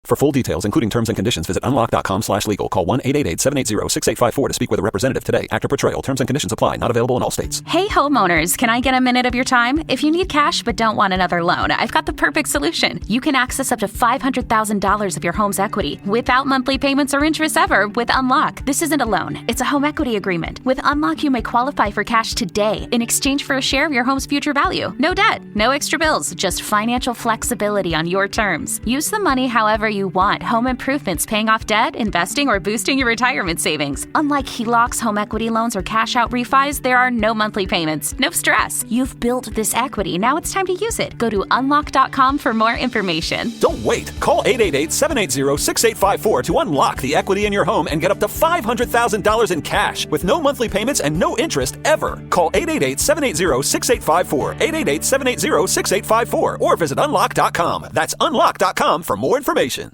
For full details, including terms and conditions, visit unlock.com/legal. Call 1-888-780-6854 to speak with a representative today. Actor Portrayal. Terms and conditions apply. Not available in all states. Hey, homeowners, can I get a minute of your time? If you need cash but don't want another loan, I've got the perfect solution. You can access up to $500,000 of your home's equity without monthly payments or interest ever with Unlock. This isn't a loan. It's a home equity agreement. With Unlock, you may qualify for cash today in exchange for a share of your home's future value. No debt, no extra bills, just financial flexibility on your terms. Use the money however you want. Home improvements, paying off debt, investing, or boosting your retirement savings. Unlike HELOCs, home equity loans, or cash out refis, there are no monthly payments. No stress. You've built this equity. Now it's time to use it. Go to unlock.com for more information. Don't wait. Call 888-780-6854 to unlock the equity in your home and get up to $500,000 in cash with no monthly payments and no interest ever. Call 888-780-6854, 888-780-6854, or visit unlock.com. That's unlock.com for more information.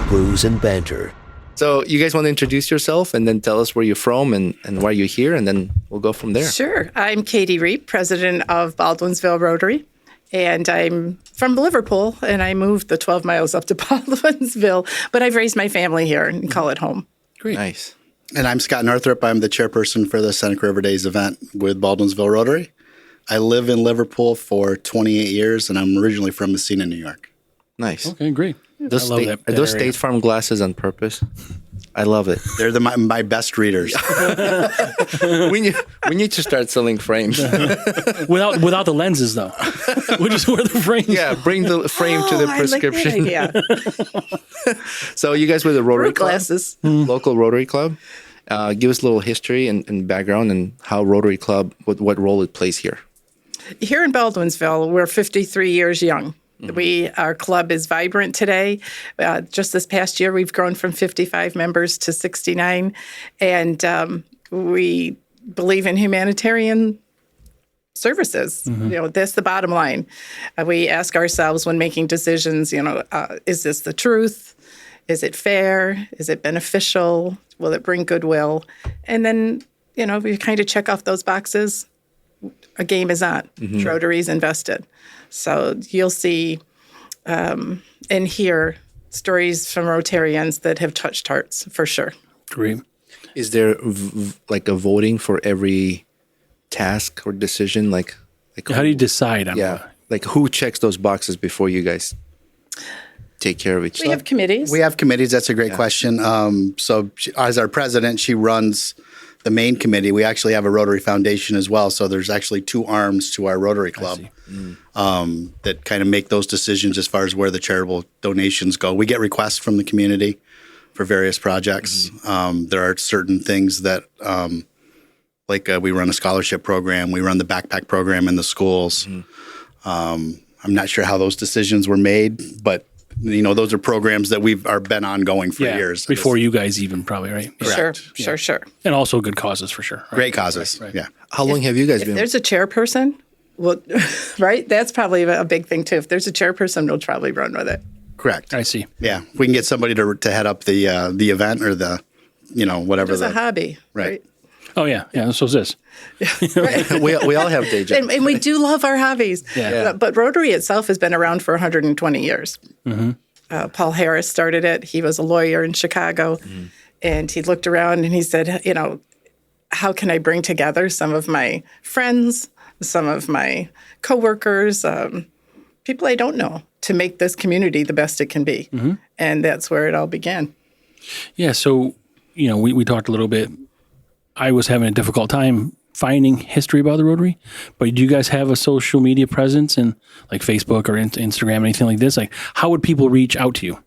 Booze and banter. So you guys want to introduce yourself and then tell us where you're from and why you're here, and then we'll go from there. Sure. I'm Katie Reep, president of Baldwinsville Rotary, and I'm from Liverpool, and I moved the 12 miles up to Baldwinsville, but I've raised my family here and call it home. Great. Nice. And I'm Scott Northrup. I'm the chairperson for the Seneca River Days event with Baldwinsville Rotary. I live in Liverpool for 28 years, and I'm originally from Messina, New York. Nice. Okay, great. Are those State Farm glasses on purpose? I love it. They're my best readers. we need to start selling frames. without the lenses, though. We'll just wear the frames. Yeah, bring the frame to the prescription. Yeah. So you guys were the Rotary Club? Glasses. Local Rotary Club. Give us a little history and background and how Rotary Club, what role it plays here. Here in Baldwinsville, we're 53 years young. Our club is vibrant today. Just this past year, we've grown from 55 members to 69, and we believe in humanitarian services. That's the bottom line. We ask ourselves when making decisions, is this the truth? Is it fair? Is it beneficial? Will it bring goodwill? And then, we kind of check off those boxes. A game is on. Rotary's invested. So you'll see and hear stories from Rotarians that have touched hearts, for sure. Great. Is there like a voting for every task or decision? Like how do you decide on what? Like who checks those boxes before you guys take care of each other? We have committees. We have committees. That's a great question. So as our president, she runs the main committee. We actually have a Rotary Foundation as well. So there's actually two arms to our Rotary Club that kind of make those decisions as far as where the charitable donations go. We get requests from the community for various projects. There are certain things that, we run a scholarship program. We run the backpack program in the schools. I'm not sure how those decisions were made, but those are programs that are been ongoing for years. Before you guys even probably, right? Correct. Sure. And also good causes for sure. Right? Great causes, right. Yeah. How long have you guys been? If there's a chairperson, well, right? That's probably a big thing too. If there's a chairperson, we'll probably run with it. Correct. I see. Yeah. If we can get somebody to head up the event or the, whatever. It's a hobby, right? Oh, yeah. Yeah, so is this. Right. we all have day jobs. And we do love our hobbies. Yeah. But Rotary itself has been around for 120 years. Paul Harris started it. He was a lawyer in Chicago. And he looked around and he said, how can I bring together some of my friends, some of my coworkers, people I don't know, to make this community the best it can be. And that's where it all began. Yeah, so, we talked a little bit. I was having a difficult time finding history about the Rotary, but do you guys have a social media presence in like Facebook or Instagram, anything like this? Like, how would people reach out to you?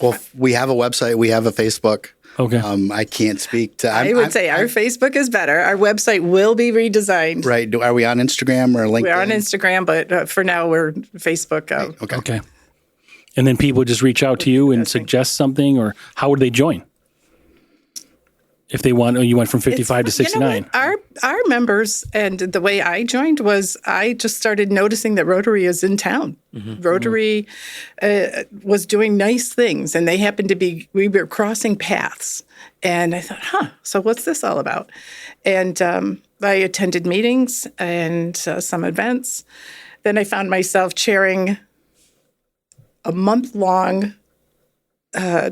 Well, we have a website. We have a Facebook. Okay. I can't speak to. I would say our Facebook is better. Our website will be redesigned. Right. Are we on Instagram or LinkedIn? We're on Instagram, but for now we're Facebook. Okay. And then people just reach out to you and suggest something, or how would they join? If they want, you went from 55 to 69. Our members, and the way I joined was I just started noticing that Rotary is in town. Rotary was doing nice things, and they happened to be, we were crossing paths. And I thought, so what's this all about? And I attended meetings and some events. Then I found myself chairing a month-long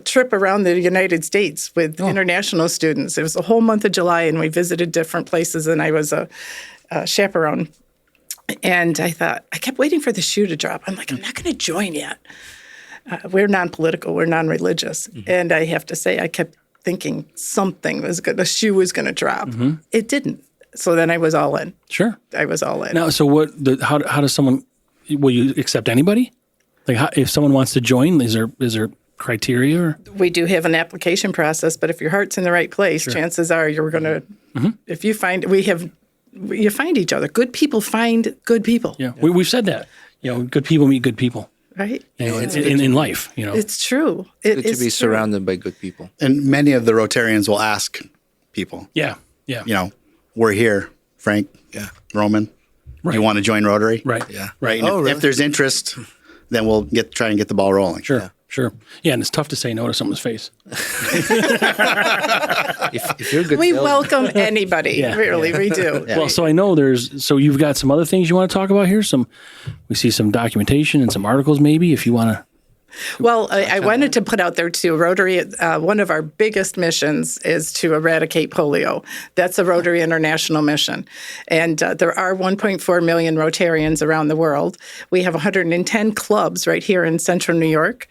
trip around the United States with international students. It was a whole month of July, and we visited different places, and I was a chaperone. And I kept waiting for the shoe to drop. I'm like, I'm not going to join yet. We're non-political, we're non-religious. And I have to say, I kept thinking the shoe was going to drop. It didn't. So then I was all in. Sure. I was all in. Now, so how does someone, will you accept anybody? Like if someone wants to join, is there criteria? Or? We do have an application process, but if your heart's in the right place, chances are you're going to, if you find, you find each other. Good people find good people. Yeah. We've said that. Good people meet good people. Right. In life, It's true. It's good to be surrounded by good people. And many of the Rotarians will ask people. Yeah. We're here, Frank, Roman. Right. You want to join Rotary? Right. Yeah. Right. And if there's interest, then we'll try and get the ball rolling. Sure. Yeah, and it's tough to say no to someone's face. If you're good, we welcome anybody. Really, we do. Well, so I know you've got some other things you want to talk about here. We see some documentation and some articles maybe if you want to. Well, I wanted to put out there too, Rotary, one of our biggest missions is to eradicate polio. That's a Rotary International mission. And there are 1.4 million Rotarians around the world. We have 110 clubs right here in central New York.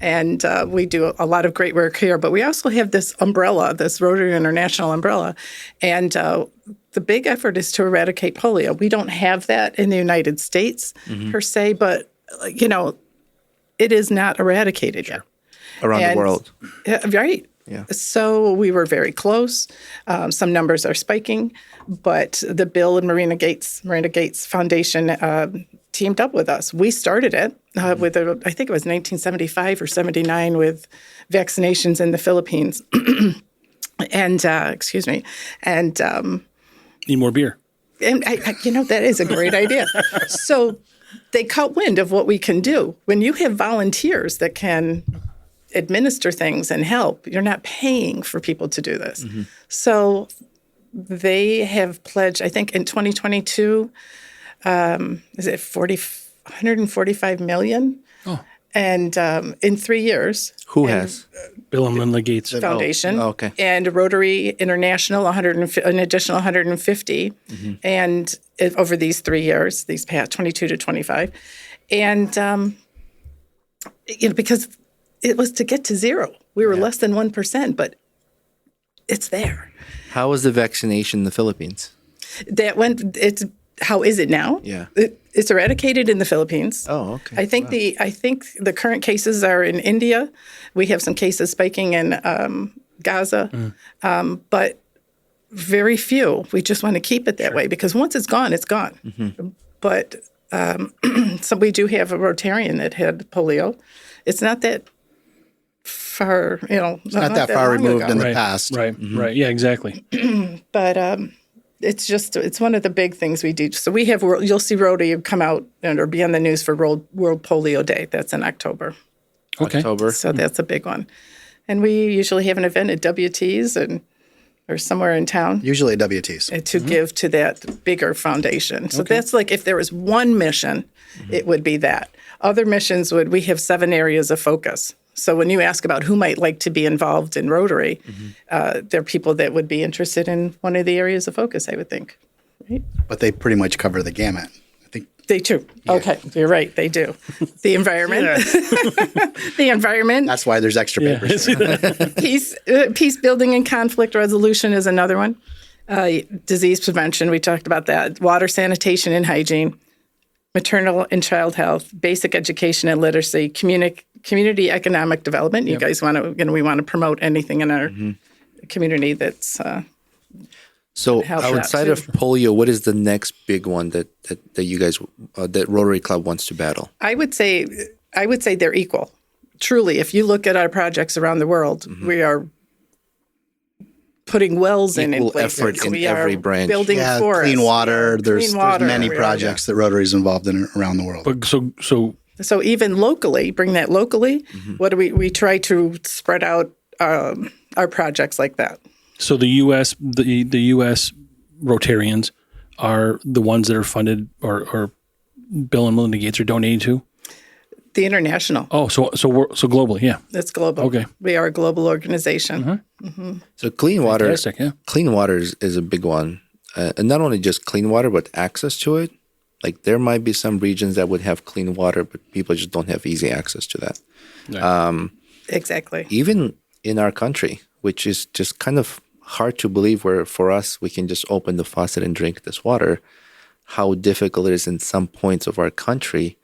And we do a lot of great work here. But we also have this umbrella, this Rotary International umbrella. And the big effort is to eradicate polio. We don't have that in the United States per se, but, it is not eradicated yet. Around the world. Right. Yeah. So we were very close. Some numbers are spiking, but the Bill and Marina Gates Foundation teamed up with us. We started it with, I think it was 1975 or 79 with vaccinations in the Philippines. And, excuse me. And need more beer. And that is a great idea. So they caught wind of what we can do. When you have volunteers that can administer things and help, you're not paying for people to do this. So they have pledged, I think in 2022, is it 145 million? Oh. And in 3 years. Who has? Bill and Melinda Gates Foundation. Oh, okay. And Rotary International, an additional 150. And over these 3 years, these past 22 to 25. And, because it was to get to zero. We were less than 1%, but it's there. How was the vaccination in the Philippines? How is it now? Yeah. It's eradicated in the Philippines. Oh, okay. I think the current cases are in India. We have some cases spiking in Gaza, but very few. We just want to keep it that way because once it's gone, it's gone. But so we do have a Rotarian that had polio. It's not that far, it's not that far removed in the past. Right. Right. Yeah, exactly. But it's one of the big things we do. So we have, you'll see Rotary come out or be on the news for World Polio Day. That's in October. Okay. So that's a big one. And we usually have an event at WT's or somewhere in town. Usually at WT's. To give to that bigger foundation. So that's like if there was one mission, it would be that. Other missions we have 7 areas of focus. So when you ask about who might like to be involved in Rotary, there are people that would be interested in one of the areas of focus, I would think. Right? But they pretty much cover the gamut. I think they do. Yeah. Okay, you're right. They do. The environment. The environment. That's why there's extra papers. Peace building and conflict resolution is another one. Disease prevention, we talked about that. Water, sanitation, and hygiene. Maternal and child health, basic education and literacy, community economic development. You guys want to, we want to promote anything in our community that's. So outside of polio, what is the next big one that you guys that Rotary Club wants to battle? I would say they're equal. Truly, if you look at our projects around the world, we are putting wells in places. Effort in every branch. Building forests. Clean water. There's many projects projects that Rotary is involved in around the world. But so even locally, bring that locally. What do we try to spread out our projects like that? So the U.S. the U.S. Rotarians are the ones that are funded or Bill and Melinda Gates are donating to? The international. Oh, so globally, yeah. It's global. Okay. We are a global organization. So clean water. Fantastic, yeah. Clean water is a big one, and not only just clean water, but access to it. Like there might be some regions that would have clean water, but people just don't have easy access to that. Right. Exactly. Even in our country, which is just kind of hard to believe, where for us we can just open the faucet and drink this water, how difficult it is in some points of our country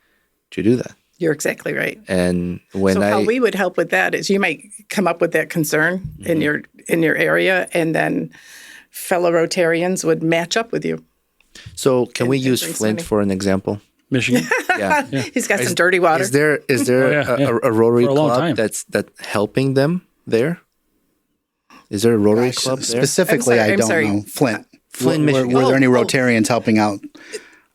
to do that. You're exactly right. And when how we would help with that is you might come up with that concern in your area, and then fellow Rotarians would match up with you. So can we use Flint for an example? Michigan? Yeah. He's got some dirty water. Is there a Rotary Club that's helping them there? Is there a Rotary Club there? Specifically, I don't know. Flint, Michigan. Were there any Rotarians helping out?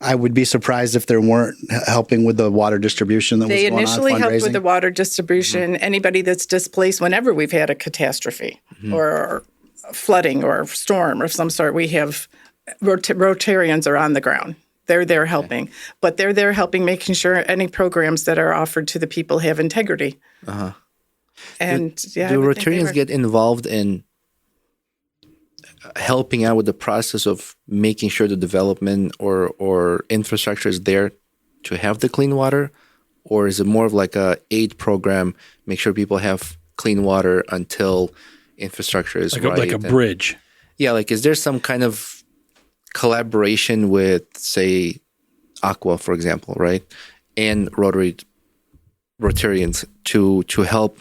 I would be surprised if there weren't helping with the water distribution that was going on. They initially helped with the water distribution. Anybody that's displaced, whenever we've had a catastrophe or flooding or storm of some sort, we have Rotarians are on the ground. They're there helping, but they're there helping, making sure any programs that are offered to the people have integrity. And do Rotarians get involved in helping out with the process of making sure the development or infrastructure is there to have the clean water? Or is it more of like a aid program, make sure people have clean water until infrastructure is right? Like a bridge. Yeah, like is there some kind of collaboration with, say, Aqua, for example, right? And Rotarians to help.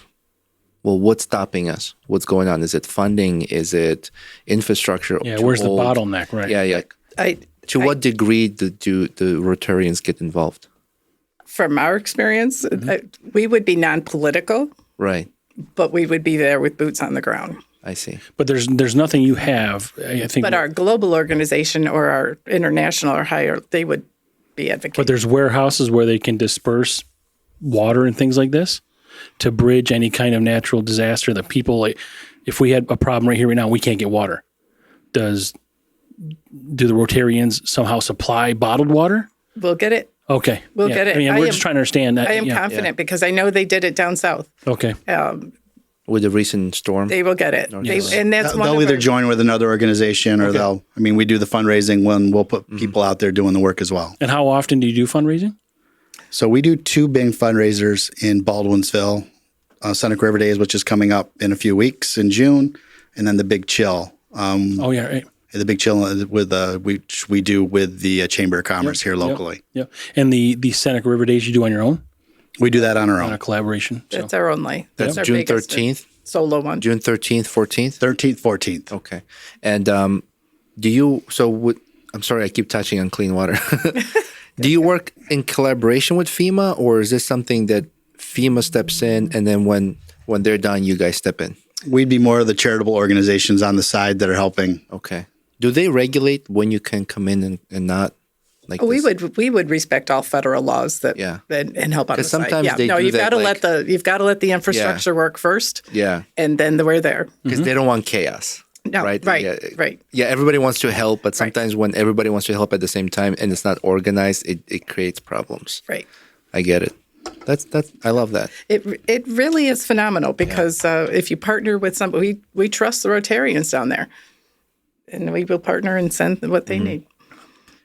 Well, what's stopping us? What's going on? Is it funding? Is it infrastructure? Yeah, where's the bottleneck, right? Yeah. To what degree do the Rotarians get involved? From our experience, we would be non-political. Right. But we would be there with boots on the ground. I see. But there's nothing you have, I think. But our global organization or our international or higher, they would be advocating. But there's warehouses where they can disperse water and things like this to bridge any kind of natural disaster that people, like, if we had a problem right here, right now, we can't get water. Do the Rotarians somehow supply bottled water? We'll get it. Okay. We'll get it. I mean, we're just trying to understand that. I am confident because I know they did it down south. Okay. With the recent storm? They will get it. Yes. And that's they'll either join with another organization or we do the fundraising when we'll put people out there doing the work as well. And how often do you do fundraising? So we do 2 big fundraisers in Baldwinsville, Seneca River Days, which is coming up in a few weeks in June, and then the Big Chill. Right. The Big Chill which we do with the Chamber of Commerce here locally. Yep. And the Seneca River Days you do on your own? We do that on our own. On a collaboration. That's our only. That's our June 13th? Solo one. June 13th, 14th? 13th, 14th. Okay. And I'm sorry, I keep touching on clean water. Do you work in collaboration with FEMA, or is this something that FEMA steps in and then when they're done, you guys step in? We'd be more of the charitable organizations on the side that are helping. Okay. Do they regulate when you can come in and not? We would respect all federal laws that and help on the side. Sometimes they do you've that, you've got to let the infrastructure work first. Yeah. And then we're there. Because they don't want chaos. No, right. Right. Yeah, everybody wants to help, but sometimes when everybody wants to help at the same time and it's not organized, it creates problems. Right. I get it. That's I love that. It really is phenomenal because if you partner with somebody, we trust the Rotarians down there, and we will partner and send what they need.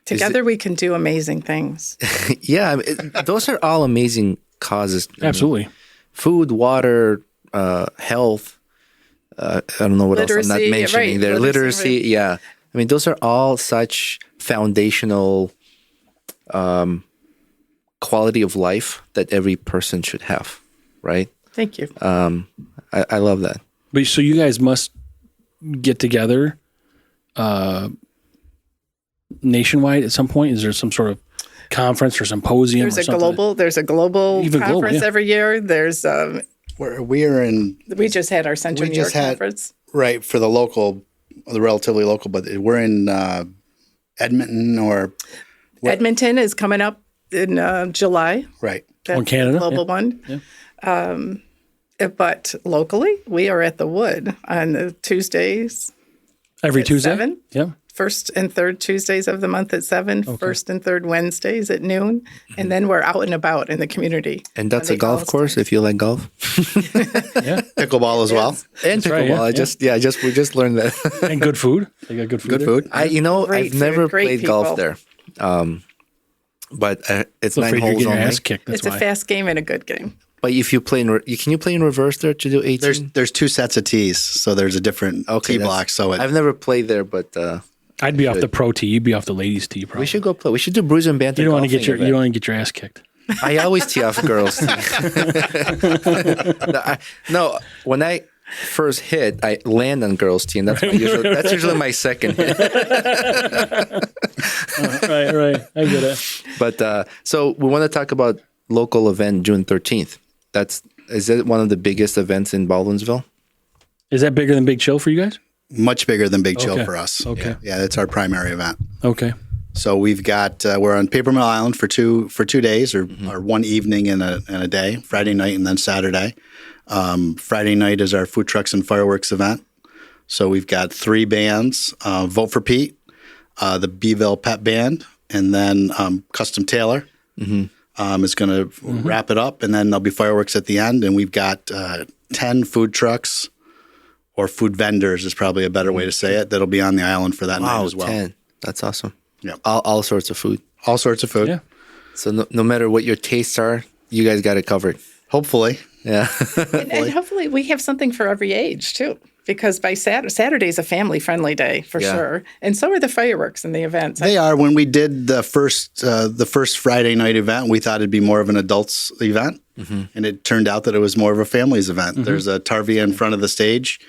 Together, we can do amazing things. Yeah, those are all amazing causes. Absolutely. Food, water, health. I don't know what else I'm not mentioning there. Literacy, yeah. I mean, those are all such foundational quality of life that every person should have, right? Thank you. I love that. But so you guys must get together nationwide at some point? Is there some sort of conference or symposium? There's a global conference every year. There's we are in. We just had our Central New York conference. Right, for the relatively local, but we're in Edmonton or. Edmonton is coming up in July. Right. That's Canada. The global one. Yeah. But locally, we are at the Wood on the Tuesdays. Every Tuesday? 7. Yeah. first and third Tuesdays of the month at 7, first and third Wednesdays at noon, and then we're out and about in the community. And that's a golf course if you like golf. Yeah. Pickleball as well. And right, pickleball. yeah. We just learned that. And good food. They got good food. Good food. Great I've food, never great played people. golf there. But it's I'm 9 afraid you're holes getting your only. ass kicked. That's It's why. a fast game and a good game. But if you play can you play in reverse there to do 18? There's 2 sets of tees, so there's a different tee that's- block. So I've never played there, but I'd be off the pro tee. You'd be off the ladies tee. Probably. we should go play. We should do Bruise and Banter. You don't want to get golfing you don't event. want to get your ass kicked. I always tee off girls. No, when I first hit, I land on girls' tee, and that's usually my second hit. Right. I get it. But so we want to talk about local event June 13th. Is it one of the biggest events in Baldwinsville? Is that bigger than Big Chill for you guys? much bigger than Big Chill Okay. for us. Okay. Yeah, that's our primary event. Okay. So we've got we're on Paper Mill Island for two days, or one evening and a day, Friday night and then Saturday. Friday night is our food trucks and fireworks event. So we've got 3 bands: Vote for Pete, the Beeville Pep Band, and then Custom Tailor is going to wrap it up, and then there'll be fireworks at the end. And we've got 10 food trucks, or food vendors is probably a better way to say it, that'll be on the island for that night as well. 10. That's awesome. Yeah. All sorts of food. All sorts of food. Yeah. So no matter what your tastes are, you guys got it covered. Hopefully. Yeah. And hopefully we have something for every age too, because by Saturday's a family-friendly day for sure, and so are the fireworks and the events. They are. When we did the first Friday night event, we thought it'd be more of an adults event, and it turned out that it was more of a families event. There's a tarvia in front of the stage,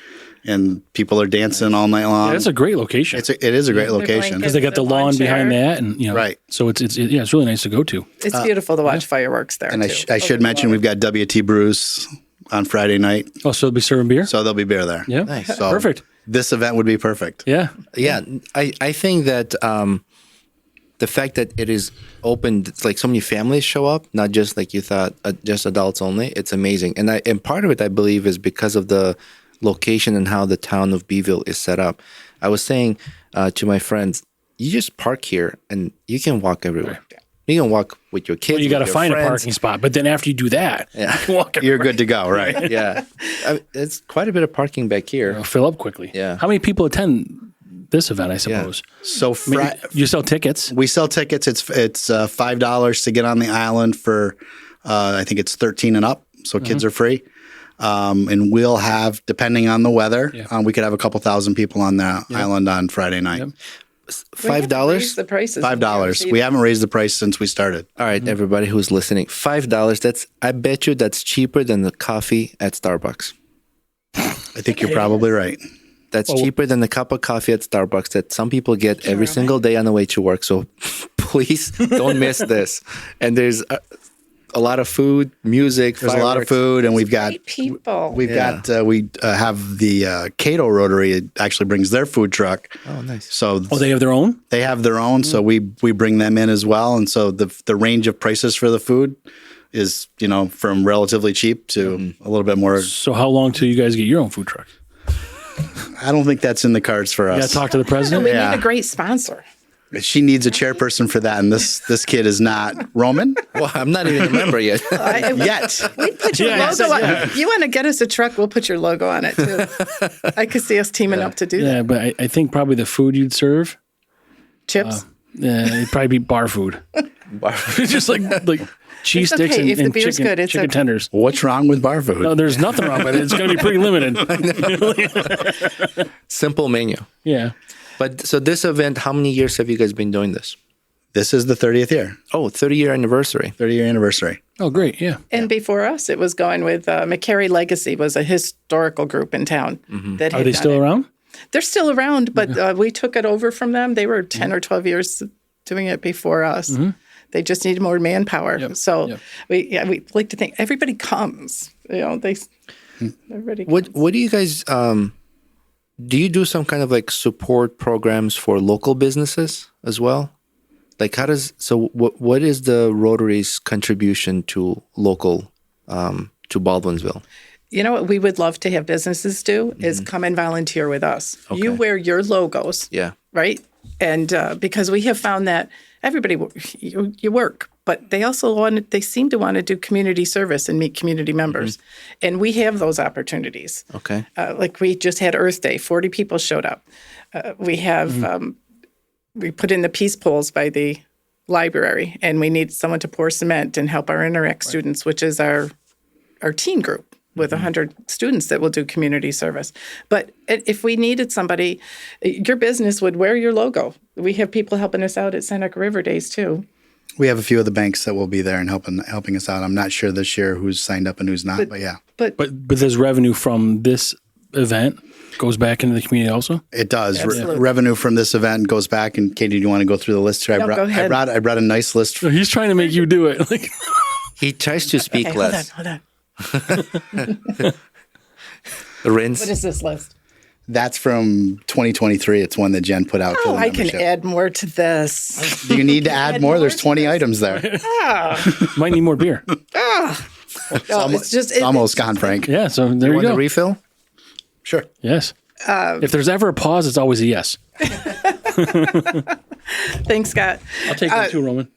and people are dancing all night long. Yeah, it's a great location. It is a great location. Because they got the lawn behind that, and Right. So it's really nice to go to. It's beautiful to watch fireworks there. And too, I should mention we've got WT Brews on Friday night, Oh, so they'll be serving beer. so there'll be beer there. Yeah, Nice. So perfect. This event would be perfect. Yeah, Yeah, I think that the fact that it is open, it's like so many families show up, not just like you thought, just adults only. It's amazing, and part of it, I believe, is because of the location and how the town of Beeville is set up. I was saying to my friends, you just park here and you can walk everywhere. You can walk with your kids. well, you got to with your find a friends. parking spot, but then after you do that, you can walk. You're good to go, right? Yeah, it's quite a bit of parking back here. It'll fill up quickly. Yeah. How many people attend this event? I suppose. So You sell tickets. we sell tickets. It's $5 to get on the island for I think it's 13 and up, so kids are free. And we'll have, depending on the weather, we could have a couple thousand people on the island on Friday night. Yep. $5. The prices. $5. We haven't raised the price since we started. All right, everybody who's listening, $5. I bet you that's cheaper than the coffee at Starbucks. I think you're probably right. That's cheaper than the cup of coffee at Starbucks that some people get every single day on the way to work. So please don't miss this. And there's a lot of food, music. There's a lot of food, and we've got Great people. we have the Cato Rotary. It actually brings their food truck. Oh, nice. So They have their own. they have their own, so we bring them in as well. And so the range of prices for the food is, from relatively cheap to a little bit more. So how long till you guys get your own food truck? I don't think that's in the cards for You got us. to talk to the we president. need a great sponsor. She needs a chairperson for that, and this kid is not Roman Well, I'm not even a member yet. yet. We put your logo on. You want to get us a truck? We'll put your logo on it too. I could see us teaming up to do Yeah, that. but I think probably the food you'd serve, Chips. it'd probably be bar food. Just like cheese It's okay. sticks and, If the and beer's chicken, good, it's chicken okay. tenders. What's wrong with bar food? No, there's nothing wrong with it. It's going to be pretty limited. Simple menu. Yeah. But so this event, how many years have you guys been doing this? This is the 30th year, Oh, 30-year anniversary. 30-year anniversary. Oh, great. Yeah. And before us, it was going with McCary Legacy was a historical group in town. That Are had they done still it. around? They're still around, but we took it over from them. They were 10 or 12 years doing it before us. They just needed more manpower. So we like to think everybody comes. Everybody comes. What do you guys do? You do some kind of like support programs for local businesses as well? Like what is the Rotary's contribution to local to Baldwinsville? You know what we would love to have businesses do is come and volunteer with us. You wear your logos. Yeah. right? And because we have found that everybody, you work, but they also they seem to want to do community service and meet community members. And we have those opportunities. Okay. Like we just had Earth Day, 40 people showed up. We have, we put in the peace poles by the library, and we need someone to pour cement and help our Interact students, which is our teen group with 100 students that will do community service. But if we needed somebody, your business would wear your logo. We have people helping us out at Seneca River Days too. We have a few of the banks that will be there and helping us out. I'm not sure this year who's signed up and who's not, but yeah. But there's revenue from this event goes back into the community also? It does. Revenue from this event goes back. And Katie, do you want to go through the list here? No, go ahead. I brought a nice list. So he's trying to make you do it. Like, He tries to speak Okay, less. hold on. Rinse. What is this list? That's from 2023. It's one that Jen put out. for Oh, the I can membership. add more to this. Do you need to add more? There's 20 items there. might need more beer. It's Almost gone, Frank. Yeah, so there you Want go. the refill? Sure. Yes. If there's ever a pause, it's always a yes. Thanks, Scott. I'll take that too, Roman.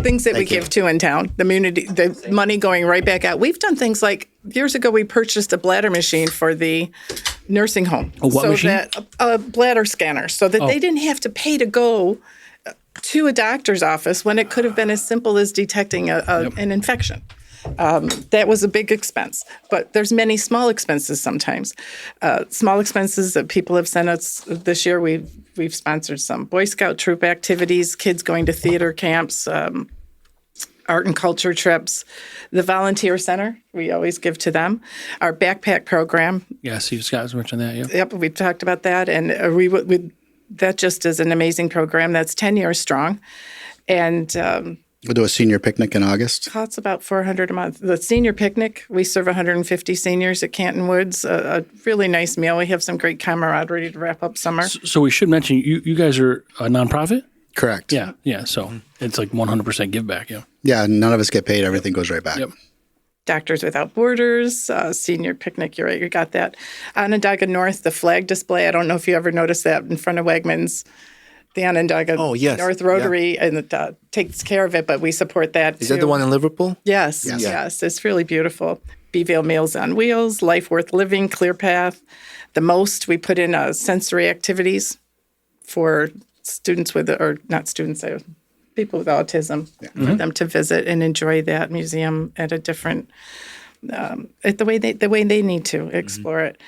Things that we give to in town, the money going right back out. We've done things like years ago, we purchased a bladder machine for the nursing home. A what machine? A bladder scanner, so that they didn't have to pay to go to a doctor's office when it could have been as simple as detecting an infection. That was a big expense, but there's many small expenses sometimes. Small expenses that people have sent us this year. We've sponsored some Boy Scout troop activities, kids going to theater camps, art and culture trips. The volunteer center, we always give to them. Our backpack program. Yes, you Scott was mentioning that. Yep. Yep, we've talked about that, and that just is an amazing program. That's 10 years strong, and. We'll do a senior picnic in August. Costs about $400 a month. The senior picnic, we serve 150 seniors at Canton Woods. A really nice meal. We have some great camaraderie to wrap up summer. So we should mention you guys are a nonprofit? Correct. Yeah. So it's like 100% give back. Yeah. Yeah, none of us get paid. Everything goes right back. Yep. Doctors Without Borders, senior picnic. You're right, you got that. Onondaga North, the flag display. I don't know if you ever noticed that in front of Wegmans. The Onondaga North Rotary and takes care of it, but we support that too. Is that the one in Liverpool? Yes. It's really beautiful. Beeville Meals on Wheels, Life Worth Living, Clear Path. The most, we put in sensory activities for students people with autism, for them to visit and enjoy that museum at a different, the way they need to explore it.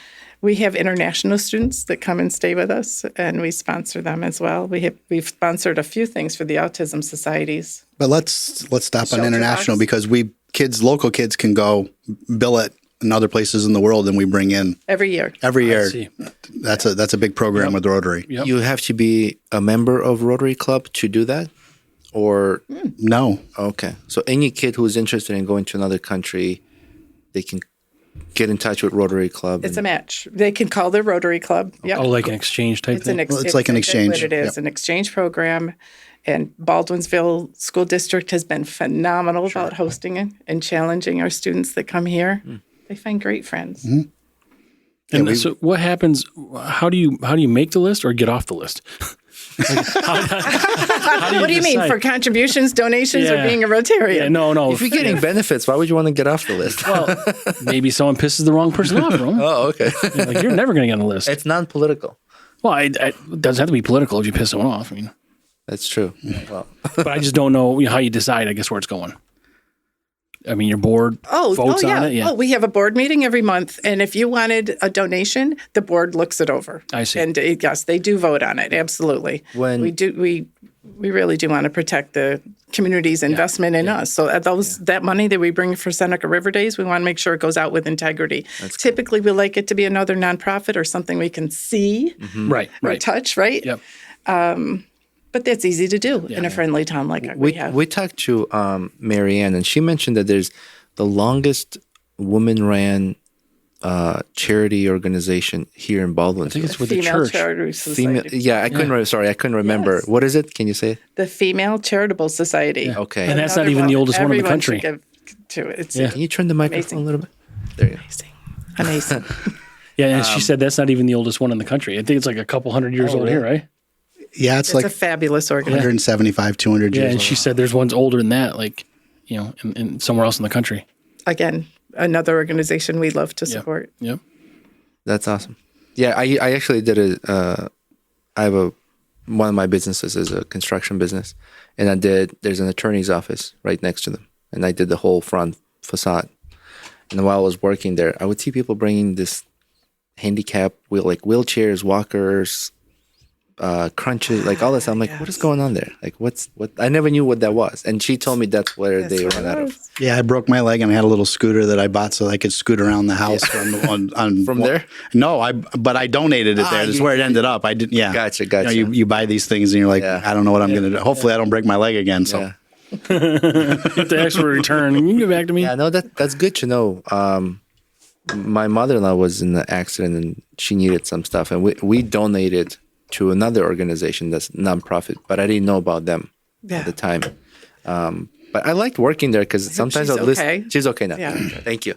We have international students that come and stay with us, and we sponsor them as well. We've sponsored a few things for the autism societies. But let's stop on international because local kids can go bill it in other places in the world, and we bring in every year. That's a big program with Rotary. Yep. You have to be a member of Rotary Club to do that, or no? Okay, so any kid who's interested in going to another country, they can get in touch with Rotary Club. It's a match. They can call their Rotary Club. Yep. Oh, like an exchange type thing? It's like an exchange. It is an exchange program. And Baldwinsville School District has been phenomenal about hosting it and challenging our students that come here. They find great friends. And so what happens, how do you make the list or get off the list? What do you mean? For contributions, donations, or being a Rotarian? Yeah, no. If you're getting benefits, why would you want to get off the list? Well, maybe someone pisses the wrong person off, bro. Oh, okay. You're never going to get on the list. It's non-political. Well, it doesn't have to be political if you piss someone off. I mean, That's true. Well, but I just don't know how you decide, I guess, where it's going. I mean, your board votes on it? Yeah. Oh, we have a board meeting every month. And if you wanted a donation, the board looks it over. I see. And yes, they do vote on it. Absolutely. We really do want to protect the community's investment in us. So that money that we bring for Seneca River Days, we want to make sure it goes out with integrity. Typically, we like it to be another nonprofit or something we can see or touch, right? Yep. But that's easy to do in a friendly town like we have. We talked to Marianne, and she mentioned that there's the longest woman-ran charity organization here in Baldwinsville. I think it's with the Female church. Charitable Society. I couldn't remember. Yes. What is it? Can you say it? The Female Charitable Society. Yeah. Okay. And that's not even the oldest one in the country. Should give to it. It's Can you turn the microphone a little bit? There you go. amazing. Yeah, and she said that's not even the oldest one in the country. I think it's like a couple hundred years old here, right? Yeah, It's like a fabulous organization. 175, 200 Yeah, years and old. she said there's ones older than that, like, in somewhere else in the country. Again, another organization we love to support. Yep. That's awesome. Yeah, I actually did I have one of my businesses is a construction business, and there's an attorney's office right next to them, and I did the whole front facade. And while I was working there, I would see people bringing this handicap wheelchairs, walkers, crunches, like all this. I'm like, what is going on there? Like, what? I never knew what that was. And she told me that's where they run out of. Yeah, I broke my leg and I had a little scooter that I bought so I could scoot around the house on From there? No, but I donated it there. That's where it ended up. I didn't. Yeah, Gotcha. You buy these things and you're like, I don't know what I'm going to do. Hopefully, I don't break my leg again. So. Yeah. Get the extra return. You can get back to me. Yeah, no, that's good to know. My mother-in-law was in an accident and she needed some stuff, and we donated to another organization that's nonprofit, but I didn't know about them at the time. But I liked working there because sometimes I'll listen. Okay. She's okay now. Yeah. Thank you.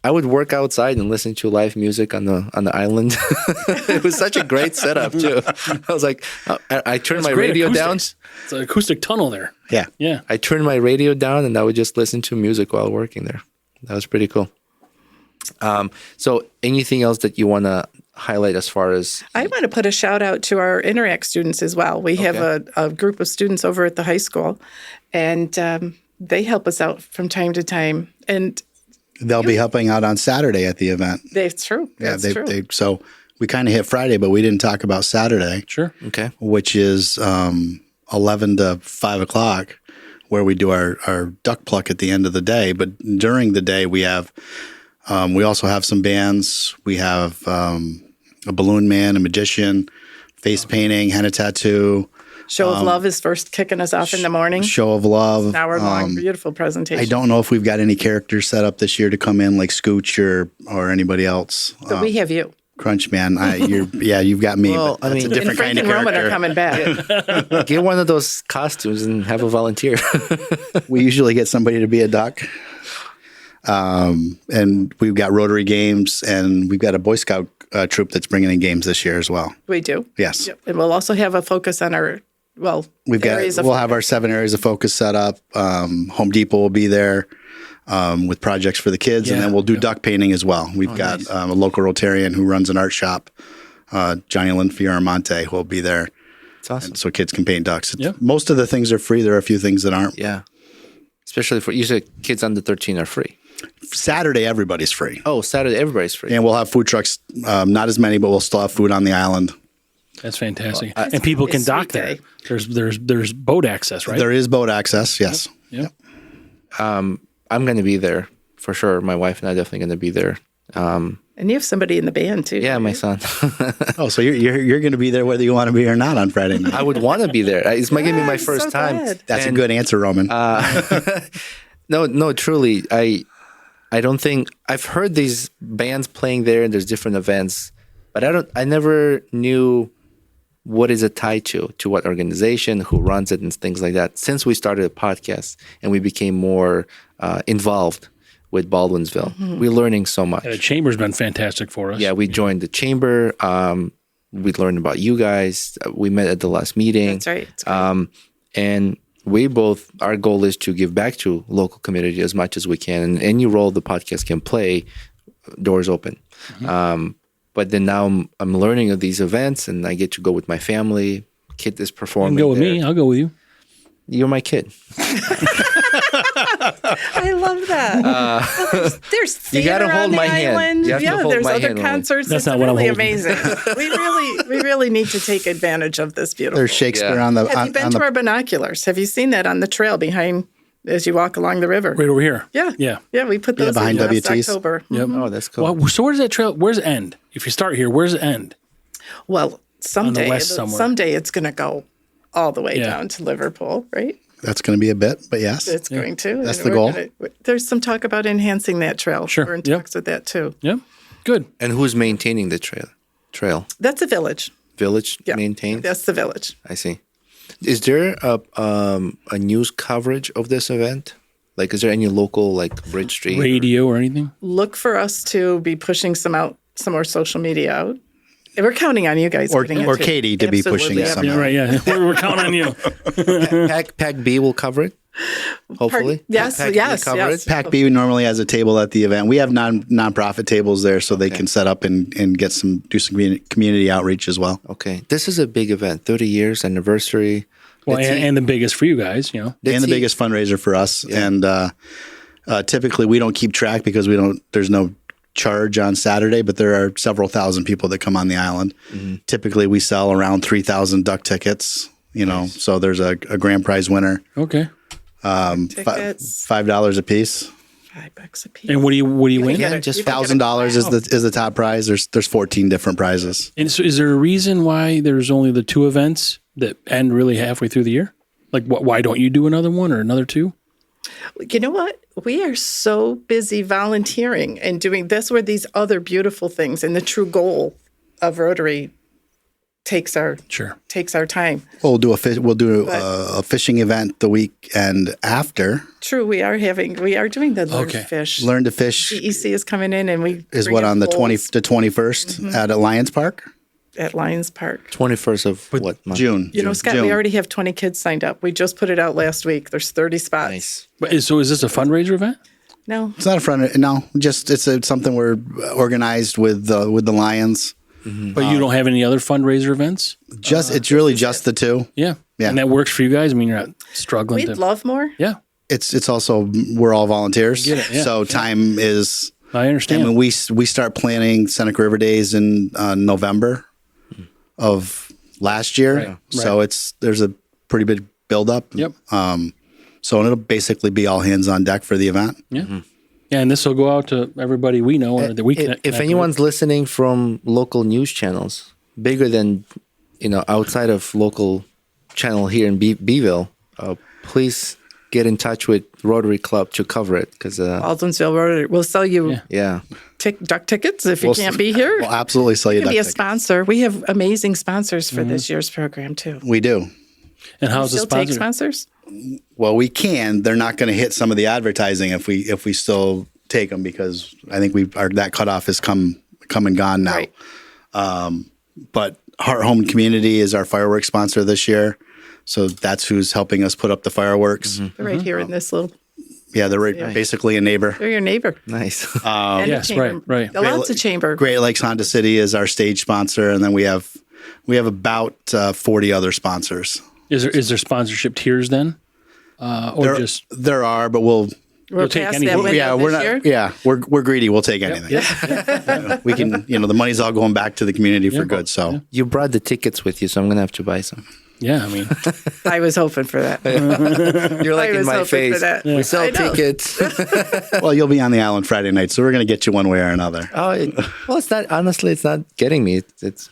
I would work outside and listen to live music on the island. It was such a great setup too. I was like, I turned my Great radio down. acoustics. It's an acoustic tunnel there. Yeah. Yeah. I turned my radio down and I would just listen to music while working there. That was pretty cool. So anything else that you want to highlight as far as? I want to put a shout out to our Interact students as well. We have a group of students over at the high school, and they help us out from time to time. And They'll be helping out on Saturday at the event. that's true. That's true. So we kind of hit Friday, but we didn't talk about Saturday. Sure. Okay. Which is 11 to 5 o'clock, where we do our duck pluck at the end of the day. But during the day, we also have some bands. We have a balloon man, a magician, face painting, henna tattoo. Show of Love is first kicking us off in the morning. Show of Love. An hour-long, beautiful presentation. I don't know if we've got any characters set up this year to come in, like Scooch or anybody else. But we have you. Crunch Man, you've got me. Well, but that's a and different kind Frank of and Roman character. are coming back. Get one of those costumes and have a volunteer. We usually get somebody to be a duck. And we've got Rotary games, and we've got a Boy Scout troop that's bringing in games this year as well. We do. Yes. Yep. And we'll also have a focus on our, We'll have our 7 areas of focus set up. Home Depot will be there with projects for the kids, and then we'll do duck painting as well. We've got a local Rotarian who runs an art shop, Johnny Lynn Fioramonte, who will be there. It's awesome. So kids can paint ducks. Most of the things are free. There are a few things that aren't. Yeah. Especially for, you said kids under 13 are free. Saturday, everybody's free. Oh, Saturday, everybody's free. And we'll have food trucks, not as many, but we'll still have food on the island. That's fantastic. And people can dock there. There's boat access, right? There is boat access, yes. Yep. I'm going to be there for sure. My wife and I definitely going to be there. And you have somebody in the band too. Yeah, my son. Oh, so you're going to be there whether you want to be or not on Friday night. I would want to be there. It's going to be my first so time. glad. That's a good answer, Roman. No, truly. I don't think I've heard these bands playing there and there's different events, but I never knew what is it tied to what organization, who runs it, and things like that. Since we started a podcast and we became more involved with Baldwinsville, we're learning so much. The chamber's been fantastic for us. Yeah, we joined the chamber. We learned about you guys. We met at the last meeting. That's right. It's great. And our goal is to give back to local community as much as we can. And any role the podcast can play, doors open. But then now I'm learning of these events, and I get to go with my family. Kid is You performing. can go with there. me. I'll go with you. You're my kid. I love that. There's You theater gotta hold on the my hand. island. You have to hold there's my other hand, Roman. concerts. That's It's not what I'm really holding. amazing. we really need to take advantage of this beautiful. There's Shakespeare on the. Have you been to our binoculars? Have you seen that on the trail behind as you walk along the river? Right over here. Yeah. Yeah. Yeah, we put those behind in last WTs. October. Yep. Oh, that's cool. Well, so where does that trail? Where's it end? If you start here, where's it end? Well, someday west somewhere. someday it's going to go all the way Yeah. down to Liverpool, right? That's going to be a bit, but yes. It's going to. That's and the we're goal. There's some talk about enhancing that trail. Sure. We're in Yep. talks with that too. Yep. Good. And who's maintaining the trail? That's a village. Village Yeah. maintains? That's the village. I see. Is there a news coverage of this event? Like, is there any local, like Bridge Street? Radio or anything? Look for us to be pushing some more social media out. And we're counting on you guys. Or getting it too. Katie to be pushing Absolutely. some. Yeah, right. Yeah, we're counting on you. Pack B will cover it, hopefully. Yes, Pack B yes, cover yes. it? Pac B normally has a table at the event. We have nonprofit tables there, so they can set up and do some community outreach as well. Okay. This is a big event, 30 years anniversary. Well, Let's see. and the biggest for you guys, you know. And the see. biggest fundraiser for us. And typically we don't keep track because there's no charge on Saturday, but there are several thousand people that come on the island. Typically we sell around 3,000 duck tickets, so there's a grand prize winner. Okay. Tickets, $5 a piece. $5 a piece. And what do you win? Again, just $1,000 is the top prize. There's 14 different prizes. And so, is there a reason why there's only the 2 events that end really halfway through the year? Like, why don't you do another one or another 2? You know what? We are so busy volunteering and doing this where these other beautiful things, and the true goal of Rotary takes our time. We'll do a fishing event the weekend after. True, we are doing the Learn to Fish. Learn to Fish DEC is coming in, and we is bring what in on the poles 20th to 21st at Lions Park. at Lions Park. 21st of what month? June. Scott, June. we already have 20 kids signed up. We just put it out last week. There's 30 spots. Nice. But so is this a fundraiser event? No, It's not a front. No, just it's something we're organized with the Lions. But you don't have any other fundraiser events? It's really just the 2. Yeah. Yeah. And that works for you guys? I mean, you're not struggling we'd love more. Yeah. It's also we're all volunteers, Get it, yeah. so time is. I understand. I mean, we start planning Seneca River Days in November of last year, Right. so there's a pretty big buildup. Yep. So it'll basically be all hands on deck for the event. Yeah. Yeah, and this will go out to everybody we know or that we can. If anyone's listening from local news channels, bigger than, outside of local channel here in Beeville, please get in touch with Rotary Club to cover it. Because Baldwinsville Rotary will sell you duck tickets if you can't be here. We'll absolutely sell you You can duck be a tickets. sponsor. We have amazing sponsors for this year's program, too. We do. And how's the Still take sponsor? sponsors? Well, we can. They're not going to hit some of the advertising if we still take them because I think that cutoff has come and gone now. Right. But Heart Home Community is our fireworks sponsor this year, so that's who's helping us put up the fireworks. They're right here in this little. Yeah, they're basically a neighbor. They're your neighbor. nice. And a yes, chamber. right. Lots of chamber. Great Lakes Honda City is our stage sponsor, and then we have about 40 other sponsors. Is there sponsorship tiers then? There are, but we'll We're take past anything. that window yeah, we're this not. year. Yeah, we're greedy. We'll take anything. We can. The money's all going back to the community for good. So You brought the tickets with you, so I'm going to have to buy some. Yeah, I mean, I was hoping for that. You're like I in was my hoping for face. that. We sell I know. tickets. well, you'll be on the island Friday night, so we're going to get you one way or another. It's not, honestly, it's not getting me. It's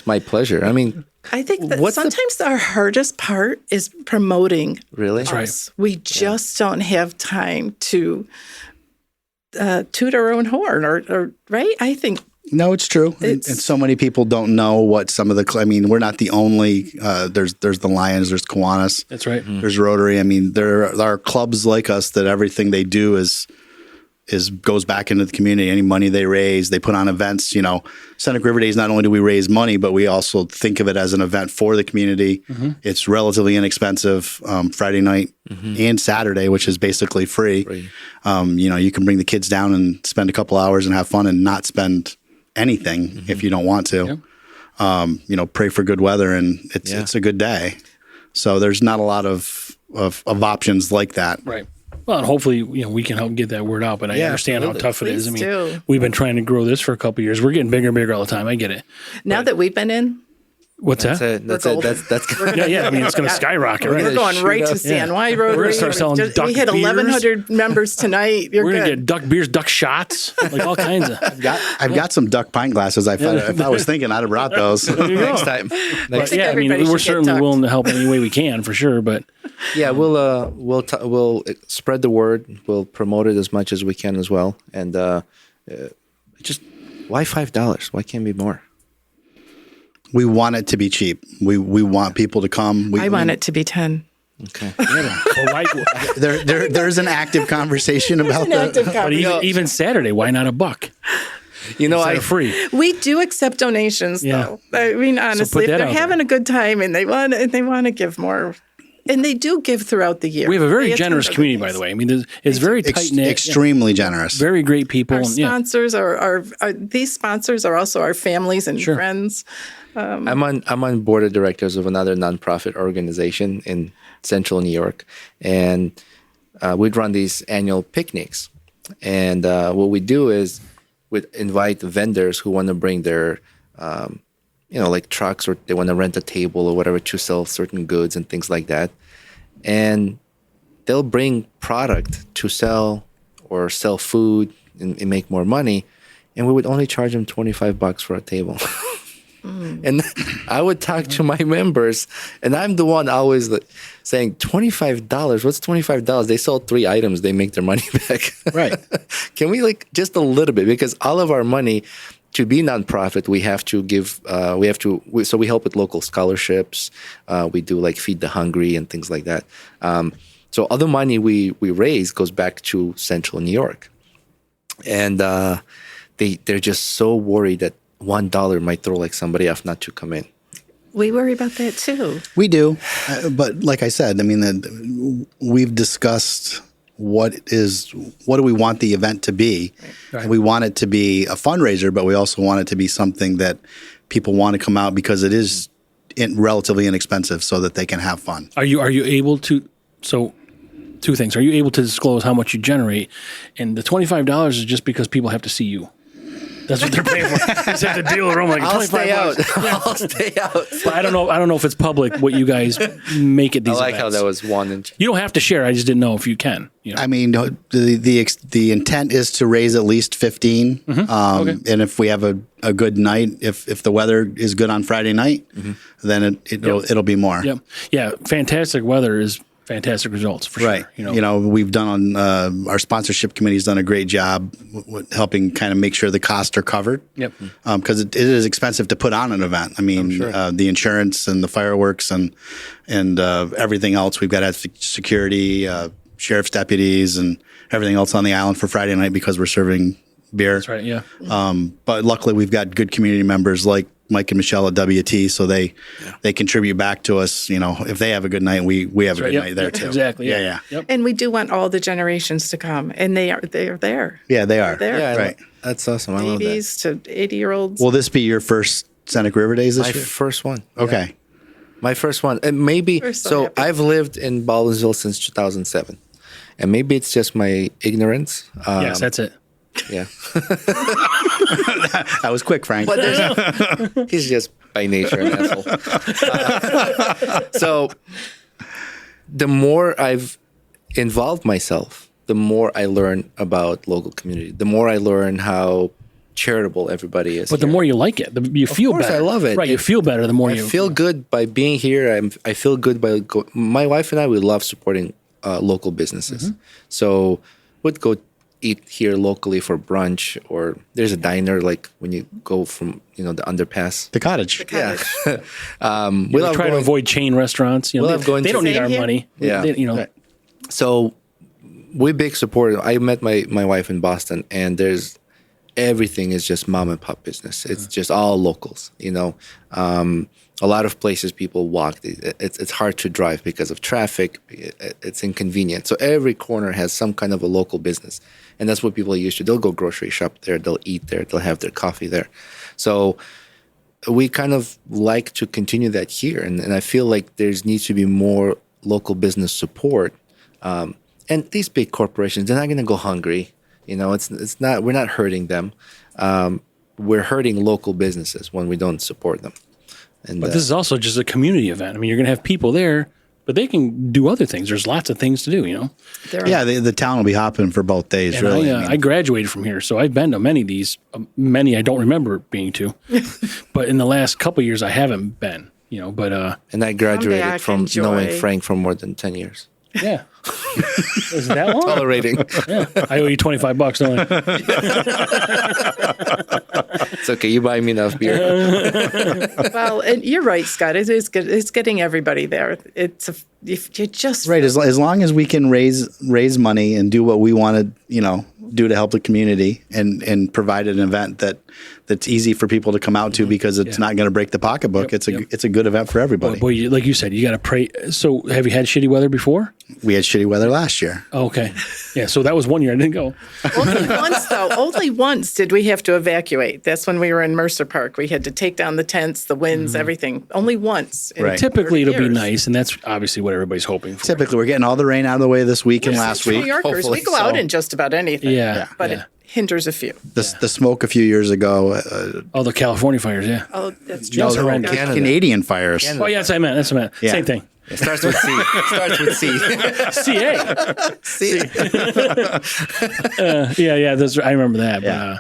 my pleasure. I mean, I think that What's the- sometimes our hardest part is promoting really? us. We just don't have time to toot our own horn, or right? I think No, it's true, and so many people don't know what some of the. I mean, we're not the only. There's the Lions. There's Kiwanis. that's right. There's Rotary. I mean, there are clubs like us that everything they do is goes back into the community. Any money they raise, they put on events. Seneca River Days. Not only do we raise money, but we also think of it as an event for the community. It's relatively inexpensive. Friday night and Saturday, which is basically free. You can bring the kids down and spend a couple hours and have fun and not spend anything if you don't want to. Pray for good weather and it's a good day. So there's not a lot of options like that. Right. Well, and hopefully, we can help get that word out. But I understand how tough it is. I Please mean, do. we've been trying to grow this for a couple of years. We're getting bigger and bigger all the time. I get it. now that we've been in, What's that? That's We're it. golden. That's Yeah. I mean, it's going to skyrocket, right? we're going shoot right up. to San Y Rotary. We're gonna start selling duck We hit beers. 1,100 members tonight. You're We're going to good. get duck beers, duck shots, like all kinds of. I've got some duck pint glasses. If I was thinking, I'd have brought those. next time. But think yeah, I mean, everybody we're should get certainly ducked. willing to help any way we can, for sure. But Yeah, we'll spread the word. We'll promote it as much as we can as well. And just why $5? Why can't it be more? We want it to be cheap. We want people to come. I want it to be 10. Okay. Well, why, There's an active conversation about that. but even Saturday, why not $1? I Free. We do accept donations, though. I mean, honestly, if that they're out having a good time and they want to give more, and they do give throughout the year. We have a very They attend generous other community, by things. the way. I mean, it's very tight knit, Extremely generous. very great people. Our and, yeah. sponsors are these sponsors are also our families and friends. I'm on board of directors of another nonprofit organization in Central New York, and we'd run these annual picnics. And what we do is we'd invite vendors who want to bring their, like trucks, or they want to rent a table or whatever to sell certain goods and things like that. And they'll bring product to sell or sell food and make more money. And we would only charge them $25 for a table. And I would talk to my members, and I'm the one always saying, $25? What's $25? They sell 3 items, they make their money back. Right. Can we just a little bit? Because all of our money, to be nonprofit, we have to give, so we help with local scholarships. We do Feed the Hungry and things like that. So all the money we raise goes back to Central New York. And they're just so worried that $1 might throw somebody off not to come in. We worry about that too. We do. But like I said, I mean, we've discussed what do we want the event to be. Right. And we want it to be a fundraiser, but we also want it to be something that people want to come out because it is relatively inexpensive so that they can have fun. Are you able to, so 2 things. Are you able to disclose how much you generate? And the $25 is just because people have to see you. That's what they're paying for. They just have to deal with them I'll stay out. I'll stay out. But I don't know if it's public what you guys make at these I like events. how that was one. You don't have to share. I just didn't know if you can. I mean, the intent is to raise at least 15. Okay. And if we have a good night, if the weather is good on Friday night, then it'll be more. Yep. Yeah. Fantastic weather is fantastic results for right. sure. We've done our sponsorship committee's done a great job with helping kind of make sure the costs are covered. Yep. Because it is expensive to put on an event. I mean, the insurance and the fireworks and everything else. We've got to have security, sheriff's deputies, and everything else on the island for Friday night because we're serving beer. That's right. Yeah. But luckily, we've got good community members like Mike and Michelle at WT, so they contribute back to us. If they have a good night, we have a good night there too. Exactly. Yeah. Yep. And we do want all the generations to come, and they are there. Yeah, they are. They're there. Yeah, right. That's awesome. I love that. Babies to 80-year-olds. Will this be your first Seneca River Days this My year? first one. Okay. Yeah. My first one. And maybe, We're so happy. I've lived in Baldwinsville since 2007. And maybe it's just my ignorance. Yes, that's it. Yeah. That was quick, Frank. But he's just by nature an asshole. So the more I've involved myself, the more I learn about local community, the more I learn how charitable everybody is. But the more you like it, you feel better. I love it. Right, you feel better the more you feel good by being here. I feel good by my wife and I. We love supporting local businesses. So we'd go eat here locally for brunch, or there's a diner when you go from the underpass. The cottage. Yeah. We try to avoid chain restaurants. We love going they to- don't need Same our here. money. Yeah. Right. So we're big supporters. I met my wife in Boston, and everything is just mom and pop business. It's just all locals, a lot of places people walk. It's hard to drive because of traffic. It's inconvenient. So every corner has some kind of a local business. And that's what people are used to. They'll go grocery shop there. They'll eat there. They'll have their coffee there. So we kind of like to continue that here. And I feel like there needs to be more local business support. And these big corporations, they're not going to go hungry. It's not. We're not hurting them. We're hurting local businesses when we don't support them. And, But this is also just a community event. I mean, you're going to have people there, but they can do other things. There's lots of things to do, Yeah, the town will be hopping for both days, And really. I graduated from here, so I've been to many of these. Many I don't remember being to, but in the last couple of years I haven't been. But and I graduated Someday I from can knowing enjoy. Frank for more than 10 years. yeah, is it that long? Tolerating. Yeah, I owe you $25, don't I? It's okay. You buy me enough beer. Well, and you're right, Scott. It is good. It's getting everybody there. If you just Right. As long as we can raise money and do what we want to, do to help the community and provide an event that's easy for people to come out to because it's not going to break the pocketbook. It's a good event for everybody. Boy, like you said, you got to pray. So have you had shitty weather before? We had shitty weather last year. Oh, okay. Yeah. So that was one year I didn't go. Only once did we have to evacuate. That's when we were in Mercer Park. We had to take down the tents, the winds, everything. Only once. in Right. Typically, 30 it'll be years. nice, and that's obviously what everybody's hoping for. Typically, we're getting all the rain out of the way this week and last New week. Yorkers, Hopefully we go out so. in just about anything. But it hinders a few. The smoke a few years ago. Oh, the California fires, yeah. Oh, that's true. That was horrendous. Canadian fires. Oh, yeah, that's what I meant. That's what I meant. Yeah. Same thing. It starts with C. CA. C. Yeah. I remember that. Yeah.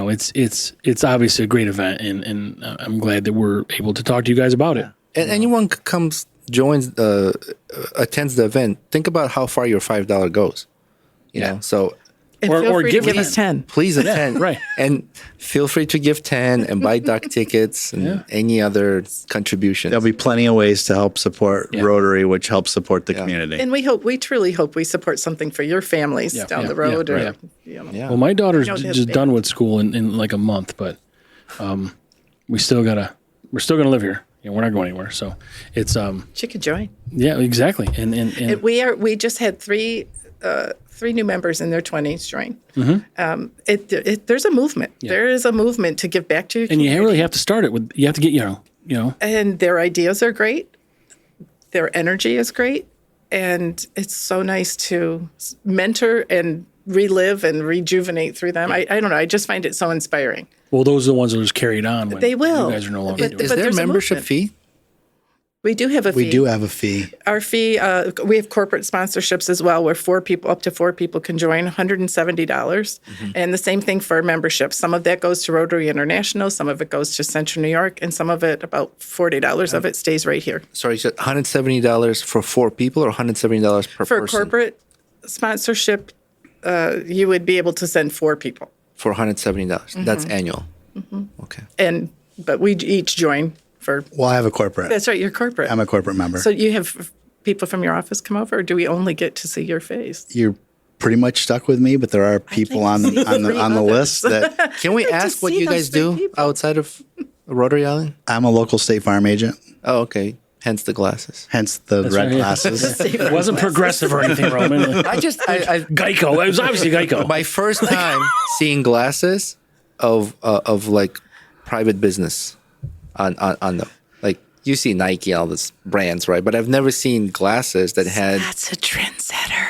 But, it's obviously a great event, and I'm glad that we're able to talk to you guys about it. And anyone comes, joins, attends the event. Think about how far your $5 goes. You know, so And Or- feel or free give to give it- us 10. please attend. right. And feel free to give 10 and buy duck tickets and any other contributions. There'll be plenty of ways to help support Yeah. Rotary, which helps support the community. And we truly hope we support something for your families down the road. yeah, or, right. Yeah. Well, my daughter's You don't have just to. done with school in like a month, but we're still gonna live here. We're not going anywhere. So it's She could join. yeah, exactly. And We just had three new members in their 20s join. There's a movement. There is a movement to give back to your and you community. really have to start it with. You have to get you know. And their ideas are great. Their energy is great. And it's so nice to mentor and relive and rejuvenate through them. I don't know. I just find it so inspiring. Well, those are the ones that are just carried on. When They will. You guys are no longer doing Is it. But there a there's a membership movement. fee? We do have a fee. We do have a fee. Our fee, we have corporate sponsorships as well, where up to four people can join, $170. And the same thing for membership. Some of that goes to Rotary International, some of it goes to Central New York, and some of it, about $40 of it, stays right here. Sorry, you said $170 for 4 people or $170 per For person? corporate sponsorship, you would be able to send 4 people. For $170. That's annual. Okay. But we each join for, Well, I have a corporate. that's right, you're corporate. I'm a corporate member. So you have people from your office come over, or do we only get to see your face? You're pretty much stuck with me, but there are people on see the three on the others. list that Can we To ask what see you those guys three do people. outside of Rotary Island? I'm a local State Farm agent, Oh, okay. Hence the glasses. hence the red right, yeah. glasses. It wasn't progressive or anything, Roman. I Geico. It was obviously Geico. my first time seeing glasses of like private business on them. Like you see Nike, all these brands, right? But I've never seen glasses that had. That's a trendsetter.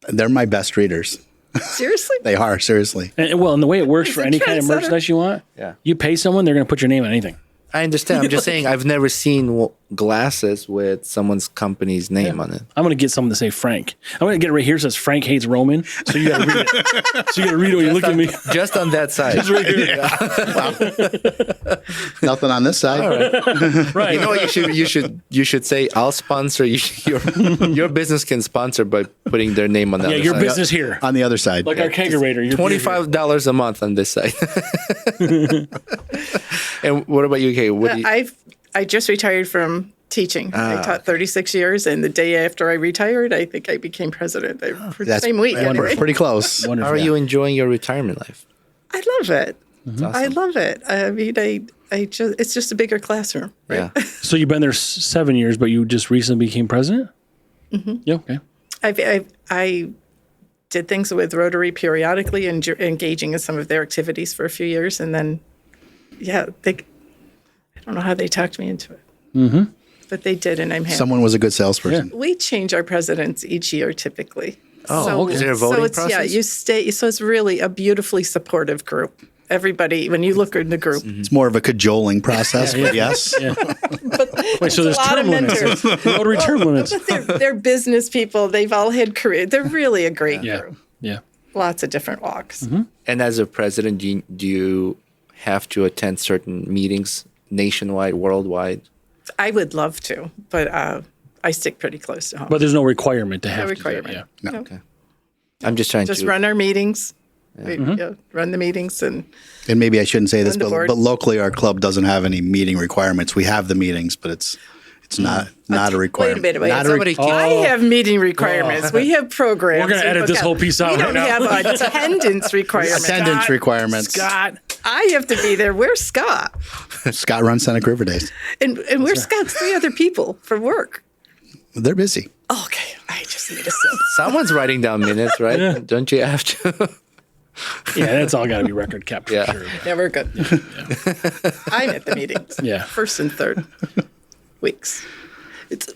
They're my best readers. Seriously? They are, seriously. And the way it works for a any kind of trendsetter. merchandise you want, Yeah. you pay someone, they're going to put your name on anything. I understand. I'm just saying I've never seen glasses with someone's company's name on it. I'm going to get someone to say Frank. I'm going to get it right here. It says Frank hates Roman. So you got to read it. So you got to read it when you look at me. Just on that side. Right here. Nothing on this side. Right. You know what you should say? I'll sponsor you. Your business can sponsor by putting their name on the Yeah, other your side. business here. On the other side. Like our kegerator. Your $25 a month on this side. And what about you, Kay? What do you, I just retired from teaching. I taught 36 years, and the day after I retired, I think I became president. That's Same week, anyway. pretty close. how Wonderful. are you enjoying your retirement life? I love it. I love it. I mean, it's just a bigger classroom, right? Yeah. So you've been there 7 years, but you just recently became president? Mm-hmm. Yeah, okay. I did things with Rotary periodically and engaging in some of their activities for a few years, and then, I don't know how they talked me into it, but they did, and I'm happy. Someone was a good salesperson. We change our presidents each year typically. Oh, okay. Is there a voting it's, Yeah, process? you stay. So it's really a beautifully supportive group. Everybody, when you look in the group, It's more of a cajoling process, but yes. Yeah. Wait, so there's a lot term of limits. mentors. Rotary term limits. they're business people. They've all had careers. They're really a great Yeah. group. Yeah. Lots of different walks. And as a president, do you have to attend certain meetings nationwide, worldwide? I would love to, but I stick pretty close to home. But there's no requirement to have No to do it, requirement. yeah. No. Okay. I'm just trying Just to. run our meetings, We run the meetings and maybe I shouldn't say this, On the but board. locally our club doesn't have any meeting requirements. We have the meetings, but it's not a requirement. Wait a minute. Not a re- I have meeting requirements. We have programs. We're gonna edit this whole piece out We right don't now. have attendance requirements. attendance requirements. Scott. I have to be there. Where's Scott? Scott runs Seneca River Days. And where's Scott's 3 other people for work? They're busy. Okay, I just need a sip. Someone's writing down minutes, right? Don't you have to? Yeah, that's all got to be record kept. For Yeah. sure. Yeah, we're good. I'm at the meetings. Yeah. First and third weeks.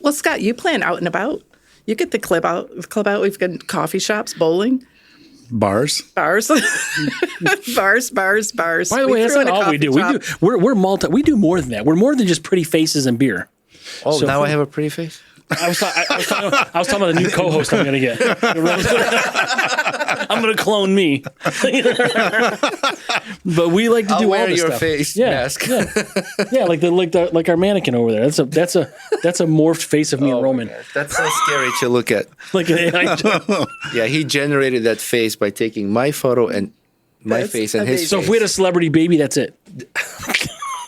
Well, Scott, you plan out and about. You get the club out. We've got coffee shops, bowling, Bars. bars, bars. By the way, that's not all we do. We're multi. We do more than that. We're more than just pretty faces and beer. Oh, So now for- I have a pretty face? I was talking about the new co-host I'm going to get. I'm going to clone me. But we like to do I'll all wear this your stuff. face Yeah, mask. yeah, like our mannequin over there. That's a morphed face of me and Roman. That's so scary to look at. Like an AI. Yeah, he generated that face by taking my photo and my That's face and his amazing. So face. if we had a celebrity baby, that's it.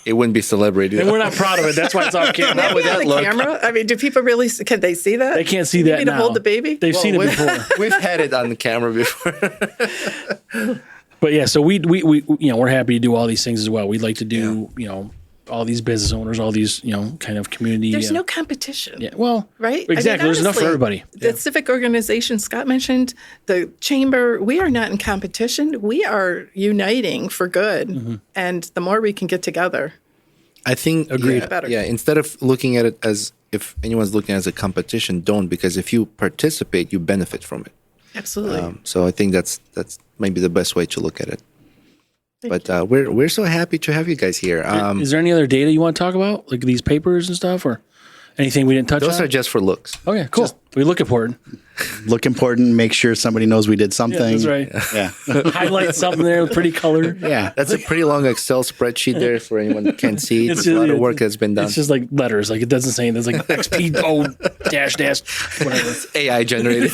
It wouldn't be celebrated. And we're not proud of it. That's why it's off camera. Not with Yeah, that the look. camera. I mean, do people really? Can they see that? They can't see You that need to now. hold the baby. They've seen it before. We've had it on the camera before. But yeah, so we we're happy to do all these things as well. We'd like to do all these business owners, all these kind of community. There's no competition. Yeah, well, Right? Exactly. There's enough for everybody. The civic organization Scott mentioned, the chamber, we are not in competition. We are uniting for good. Mm-hmm. And the more we can get together. I think Agreed. The better. Yeah, instead of looking at it as if anyone's looking at it as a competition, don't, because if you participate, you benefit from it. Absolutely. So I think that's maybe the best way to look at it. But we're so happy to have you guys here. Is there any other data you want to talk about, like these papers and stuff, or anything we didn't touch Those on? are just for looks. Okay, cool. We look important. Look important. Make sure somebody knows we did something. That's right. Yeah. Highlight something there with pretty color. Yeah. That's a pretty long Excel spreadsheet there for anyone that can't see. There's a lot of work that's been done. It's just like letters. Like it doesn't say anything. It's like XPO dash whatever. AI generated.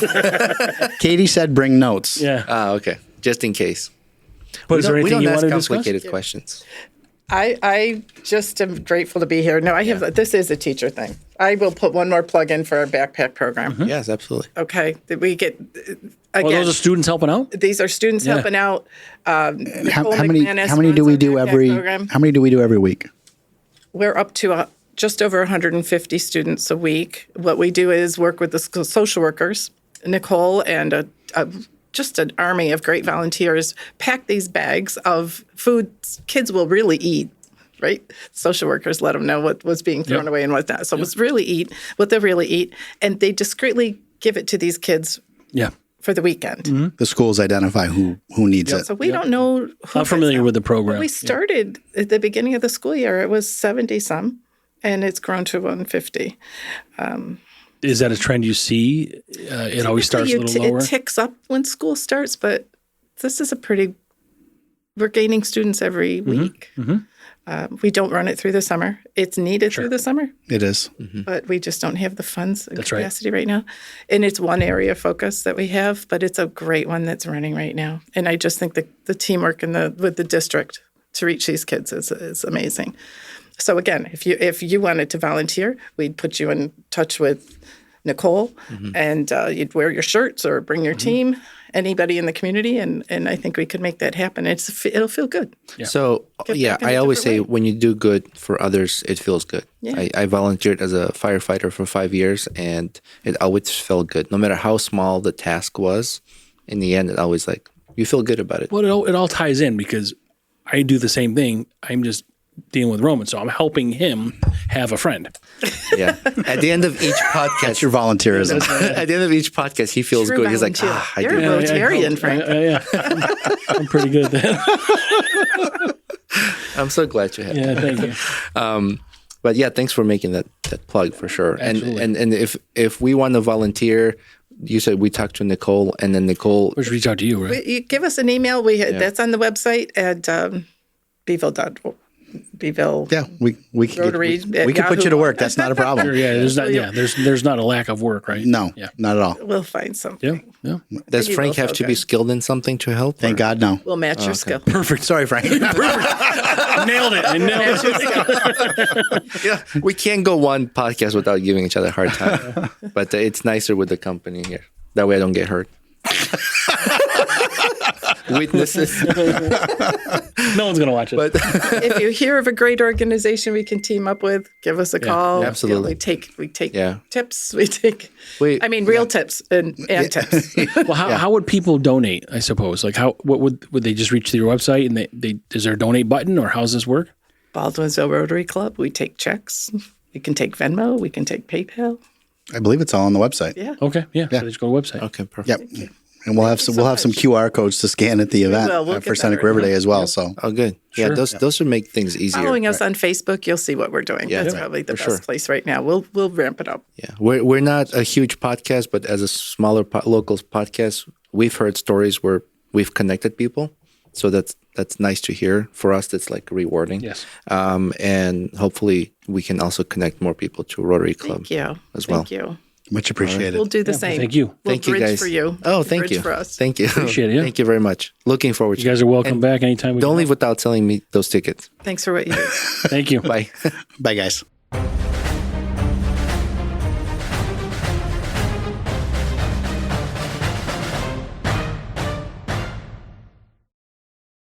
Katie said bring notes. Yeah. Okay. Just in case. But is there We anything don't you ask want to discuss? complicated questions. I just am grateful to be here. No, I have. This is a teacher thing. I will put one more plug in for our backpack program. Yes, absolutely. Okay, that we get again. Well, those are students helping out. These are students Yeah. helping out. How Nicole many McManus how many do runs we our do backpack every program. how many do we do every week? We're up to just over 150 students a week. What we do is work with the social workers, Nicole, and just an army of great volunteers pack these bags of food kids will really eat. Right, social workers let them know what was being thrown away and what's not. So it's really what they really eat, and they discreetly give it to these kids Yeah. for the weekend. The schools identify who needs it. So we don't know. Who I'm familiar with the program. When we started at the beginning of the school year, it was 70 some, and it's grown to 150. Is that a trend you see? It always starts a little lower. It ticks up when school starts, but this is we're gaining students every week. We don't run it through the summer. It's needed through the summer, It is. but we just don't have the funds and That's right. capacity right now. And it's one area of focus that we have, but it's a great one that's running right now. And I just think the teamwork with the district to reach these kids is amazing. So again, if you wanted to volunteer, we'd put you in touch with Nicole, and you'd wear your shirts or bring your team, anybody in the community, and I think we could make that happen. It'll feel good. So, back in I a always say different way. when you do good for others, it feels good. Yeah. I volunteered as a firefighter for 5 years, and it always felt good. No matter how small the task was, in the end, it always you feel good about it. Well, it all ties in because I do the same thing. I'm just dealing with Roman, so I'm helping him have a friend. Yeah. At the end of each podcast, That's your volunteerism. at the end of each podcast, he feels True good. He's like, volunteer. I You're did a it. Rotarian, Frank. Yeah. I'm pretty good at that. I'm so glad you have. Yeah, thank you. But yeah, thanks for making that plug for sure. Absolutely. And if we want to volunteer, you said we talked to Nicole, and then Nicole. We should reach out to you, right? You give us an email. That's on the website at beeville.org. Beeville. Yeah, we can Rotary we can put you to work. That's not a problem. Sure, there's not a lack of work, right? No, Yeah. not at all. We'll find something. Yeah. Does You Frank will have feel to be good. skilled in something to help? Thank God, no. We'll match your skill. Perfect. Sorry, Frank. Nailed it. I nailed Match your skill. Yeah, we can't go one podcast without giving each other a hard time. But it's nicer with the company here. That way I don't get hurt. Witnesses. No one's gonna watch it. But If you hear of a great organization we can team up with, give us a call. absolutely. We take Yeah. tips. We take, Wait, real tips and tips. Well, how would people donate? I suppose, like what would they just reach to your website and they is there a donate button or how does this work? Baldwinsville Rotary Club. We take checks. We can take Venmo. We can take PayPal. I believe it's all on the website. Yeah. Okay, yeah. So they just go to the website. okay, perfect. Yep. And we'll have some much. QR codes to scan at the event will. We'll for get Seneca better River at Day as well. So Oh, good. Yeah, Sure. those would make things easier. Following us on Facebook, you'll see what we're doing. Yeah. That's Yeah, probably the for best sure. place right now. We'll ramp it up. Yeah, we're not a huge podcast, but as a smaller local podcast, we've heard stories where we've connected people. So that's nice to hear. For us, that's like rewarding. Yes. And hopefully we can also connect more people to Rotary Club Thank you. as well. Thank you. much appreciated. We'll do the same. thank you. We'll Thank you, bridge guys. for you. Oh, thank Bridge you. for us. Thank you. Appreciate it, yeah. Thank you very much. Looking forward You to guys it. are welcome And back anytime we Don't can leave without selling me those tickets. Thanks for what you do. Thank you. Bye. Bye, guys.